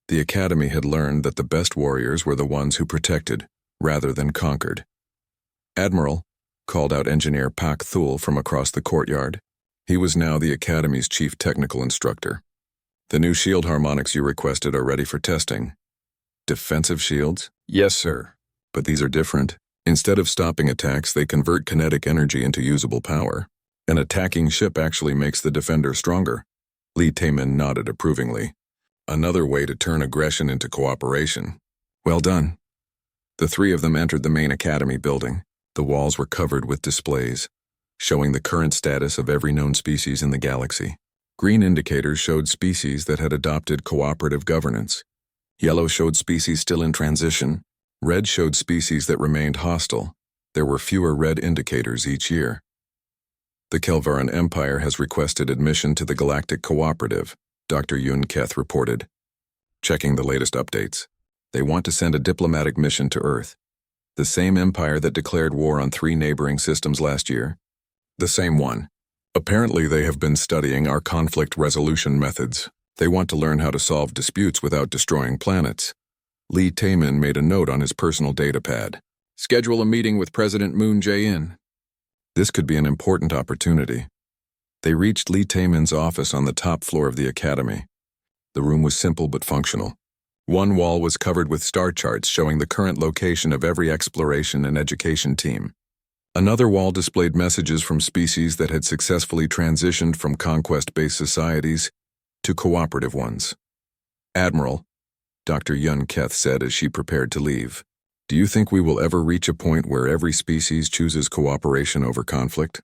The Academy had learned that the best warriors were the ones who protected, rather than conquered. "Admiral," called out Engineer Pak Thul from across the courtyard. He was now the Academy's chief technical instructor. "The new shield harmonics you requested are ready for testing." "Defensive shields?" "Yes, sir. But these are different. Instead of stopping attacks, they convert kinetic energy into usable power. An attacking ship actually makes the defender stronger." Lee Taemin nodded approvingly. "Another way to turn aggression into cooperation." "Well done." The three of them entered the main Academy building. The walls were covered with displays, showing the current status of every known species in the galaxy. Green indicators showed species that had adopted cooperative governance. Yellow showed species still in transition. Red showed species that remained hostile. There were fewer red indicators each year. "The Kelvaran Empire has requested admission to the Galactic Cooperative," Dr. Yun Keth reported, checking the latest updates. "They want to send a diplomatic mission to Earth. The same empire that declared war on 3 neighboring systems last year?" "The same one. Apparently they have been studying our conflict resolution methods. They want to learn how to solve disputes without destroying planets." Lee Taemin made a note on his personal datapad. "Schedule a meeting with President Moon Jae-in." This could be an important opportunity. They reached Lee Taemin's office on the top floor of the Academy. The room was simple but functional. One wall was covered with star charts showing the current location of every exploration and education team. Another wall displayed messages from species that had successfully transitioned from conquest-based societies to cooperative ones. "Admiral," Dr. Yun Keth said as she prepared to leave, "do you think we will ever reach a point where every species chooses cooperation over conflict?"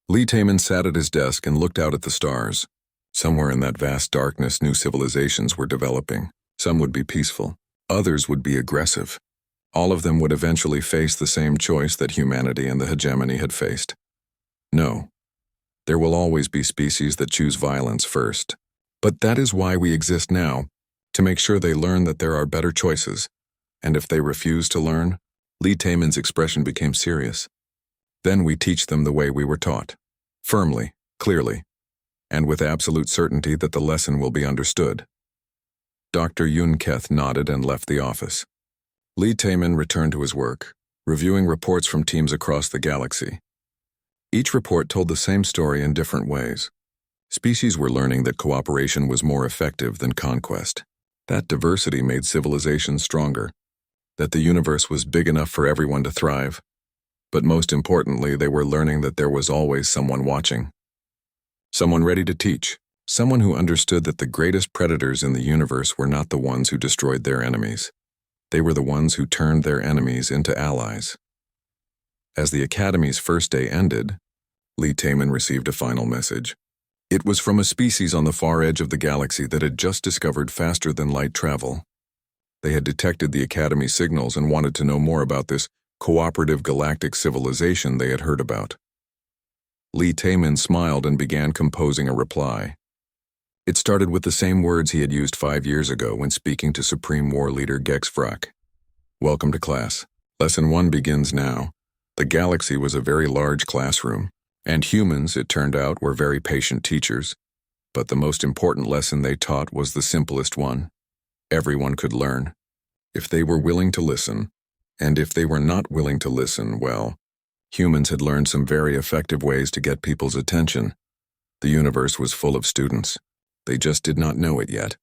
Lee Taemin sat at his desk and looked out at the stars. Somewhere in that vast darkness, new civilizations were developing. Some would be peaceful. Others would be aggressive. All of them would eventually face the same choice that humanity and the hegemony had faced. No. There will always be species that choose violence first. But that is why we exist now, to make sure they learn that there are better choices. And if they refuse to learn, Lee Taemin's expression became serious. Then we teach them the way we were taught. Firmly, clearly, and with absolute certainty that the lesson will be understood. Dr. Yun Keth nodded and left the office. Lee Taemin returned to his work, reviewing reports from teams across the galaxy. Each report told the same story in different ways. Species were learning that cooperation was more effective than conquest, that diversity made civilizations stronger, that the universe was big enough for everyone to thrive. But most importantly, they were learning that there was always someone watching. Someone ready to teach. Someone who understood that the greatest predators in the universe were not the ones who destroyed their enemies. They were the ones who turned their enemies into allies. As the Academy's first day ended, Lee Taemin received a final message. It was from a species on the far edge of the galaxy that had just discovered faster-than-light travel. They had detected the Academy signals and wanted to know more about this cooperative galactic civilization they had heard about. Lee Taemin smiled and began composing a reply. It started with the same words he had used 5 years ago when speaking to Supreme War Leader Gex Vrak. "Welcome to class. Lesson 1 begins now." The galaxy was a very large classroom, and humans, it turned out, were very patient teachers. But the most important lesson they taught was the simplest one. Everyone could learn, if they were willing to listen. And if they were not willing to listen, well, humans had learned some very effective ways to get people's attention. The universe was full of students. They just did not know it yet.